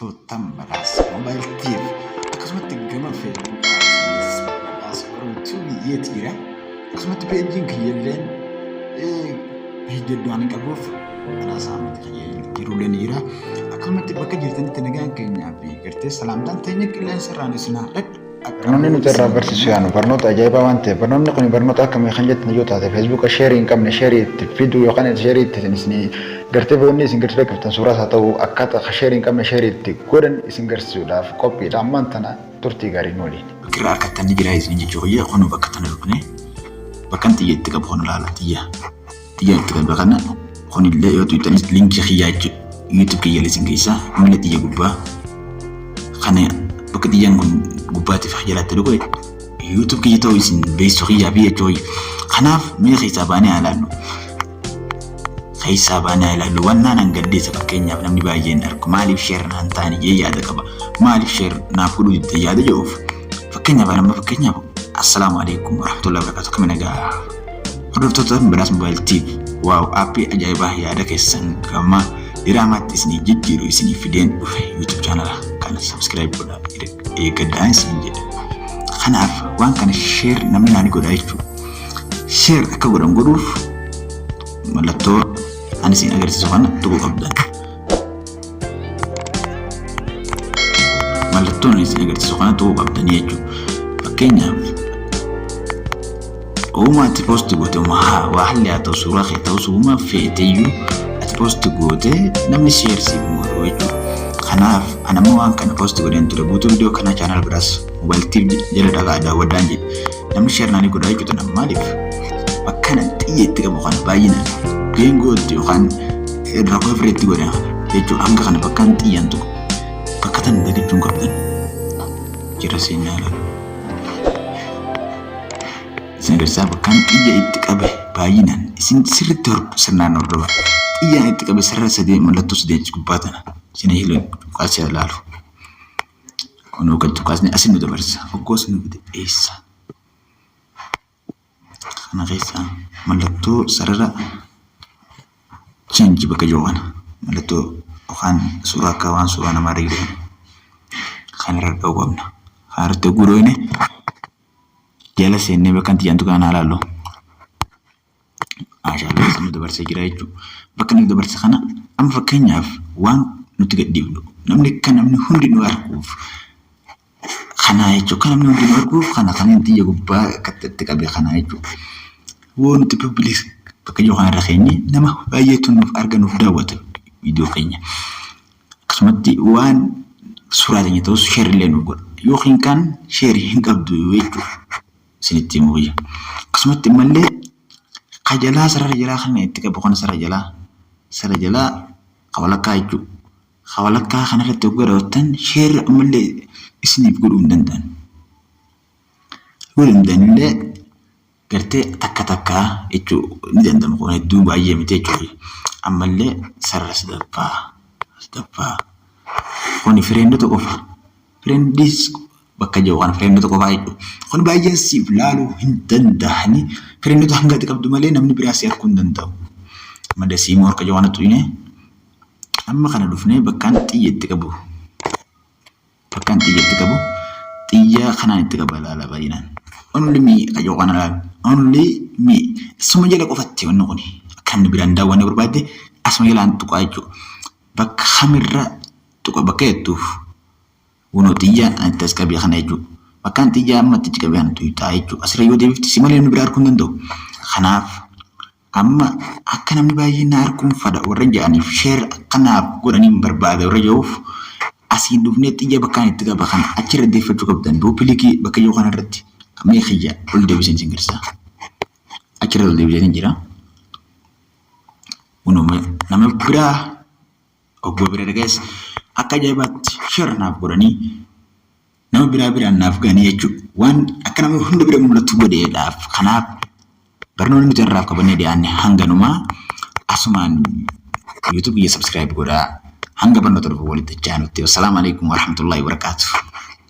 Totam baras mobile TV akkasumatti gama Facebook baras YouTube yeetira akkasumatti page kiyyalleen hejjeddu ani qabuuf anaasaamatti jiruuleen jira akkasumatti bakka jirtanitti nagaan keenyaa fi gartee salaamtaan teenya qilleensa irraan isin haadhadhu. Barnoonni nuti irraa barsiisu yaanu barnoota ajaa'ibaa waan ta'eef barnoonni kun barnoota akkamii kan jettan yoo taate feesbuuka sheerii hin qabne sheerii itti fiduu yookaan sheerii itti isin gartee boonni isin gartee kaftan suuraas haa ta'u akkaataa sheerii hin qabne sheerii itti godhan isin garsiisuudhaaf qophiidha ammaan tana turtii gaarii waliin. Bakka harkattan ni jira isin jechuudha hoyyee qonu bakka tana dhufne bakkan xiyya itti qabu qonu laala xiyya itti qabu kana qonillee yoo tuutanis linkii xiyyaa YouTube kiyya isin keessaa inni xiyya gubbaa kana bakka xiyyaan kun gubbaatti fi jalatti dhugo YouTube kiyya ta'uu isin beeksisuu xiyyaa fi jechuudha. Kanaaf mee keessaa baanee ilaallu. Keessaa baanee ilaallu wannaan hangaddeessa fakkeenyaaf namni baay'een argu maaliif sheer naan taane yaada qaba. Maaliif sheer naaf godhuu itti yaada jedhuuf fakkeenyaaf assalaamu alaikum warahmatullahi wabarakatuh kamii nagaa. Hordoftoota badhaas mobile TV waaw aappii ajaa'ibaa yaada keessan gama diraamaatti isinii jijjiiru isinii fideen dhufe YouTube chaanala kana subscribe godhaa eeggadhaan isin jedha. Kanaaf waan kana sheer namni naani godhaa jechuudha. Sheer akka godhan godhuuf mallattoo ani isin agarsiisu kana tuquu qabdan. Mallattoon isin agarsiisu kana tuquu qabdan jechuudha. Fakkeenyaaf uumaatti poosti goote waa halli haa ta'u suuraa kee ta'u suuma feeteyyuu ati poosti goote namni sheer siif godhu jechuudha. Kanaaf anammoo waan kana poosti godheen ture guutuu viidiyoo kana chaanal biraas mobile TV jala dhagaa daawwadhaan jedhe namni sheer naani godhaa jechuudha. Nama maaliif bakka nan xiyya itti qabu kana baay'inaan geengootti yookaan irra koofreetti godhan jechuudha. Hanga kana bakka nan xiyyaan tokko bakka tan dagachuun qabdan jira seenaa laala. Isin garsaa bakka xiyya itti qabe baay'inaan isin sirriitti sirnaan hordofa. Xiyyaan itti qabe sarara sadii mallattoo sadii gubbaa tana isin hiiloon kaasee ilaalu. Kunoo gadi kaasne asin nu dabarsa hoggoos nu bide eessa. Kana keessaa mallattoo sarara change bakka jiru kana mallattoo yookaan suuraa akka waan suuraa namaa riidu kan irra dha'uu qabna. Haartee gurooyne jala seennee bakka xiyyaan tuqaan ilaallu. Maashaallah isin nu dabarsee jira jechuudha. Bakka nu dabarsa kana amma fakkeenyaaf waan nuti gadhiifnu namni hundi nu arguuf kana jechuudha. Kan namni hundi nu arguuf kana kanneen xiyya gubbaa itti qabee kana jechuudha. Waan nuti publiis bakka jiru kana irra keenye nama baay'eetu nuuf arganuuf daawwata viidiyoo keenya. Akkasumatti waan suuraa keenya ta'us sheerillee nuuf godha. Yookiin kan sheerii hin qabdu jechuudha. Isinitti himuu wayya. Akkasumatti mallee kajalaa sarara jalaa kana itti qabu kana sarara jalaa qawalakkaa jechuudha. Qawalakkaa kanarratti yoo godhatan sheer ammallee isiniif godhuu hin danda'an. Godhuu hin danda'anillee gartee takka jechuudha ni danda'ama kun hedduu baay'ee miti jechuudha. Ammallee sarara sadaffaa kun fireendota qofa. Fireendis bakka jiru kan fireendota qofaa jechuudha. Kun baay'een siif laaluu hin danda'ani. Fireendota hanga itti qabdu malee namni biraa si arguu hin danda'u. Madda siimoo harka jiru kanatti uyne amma kana dhufnee bakkaan xiyya itti qabu. Bakkaan xiyya itti qabu xiyya kanaan itti qaba laala baay'inaan. Only me qayyoo kana laala. Only me suma jala qofatti wanni kuni kan biraan daawwanne barbaadde asuma jalaan tuqaa jechuudha. Bakka hamirra tuqa bakka jettuuf wano xiyya anti as qabee kana jechuudha. Bakkaan xiyya amma itti qabee kana tuytaa jechuudha. Asirra yoo deebifti si malee namni biraa arguu hin danda'u. Kanaaf amma akka namni baay'een na arguun fada warra jedhaniif sheer akkanaaf godhaniin barbaada warra jedhuuf asiin dhufnee xiyya bakkaan itti qaba kana achirra deeffachuu qabdan. Duupilikii bakka jiru kanarratti amma xiyya ol deebisan isin garsaa. Achirra ol deebisan jira. Nama biraa obbo bira dhagaas akka ajaa'ibaatti sheer naaf godhanii nama biraan naaf gahanii jechuudha. Waan akka nama hunda bira mul'atu godheedhaaf kanaaf barnoonni nuti irraa qabannee dhiyaanne hanganumaa asumaan YouTube subscribe godhaa hanga barnoota dhufu walitti jaanutti. Wassalaamu alaikum warahmatullahi wabarakatuh.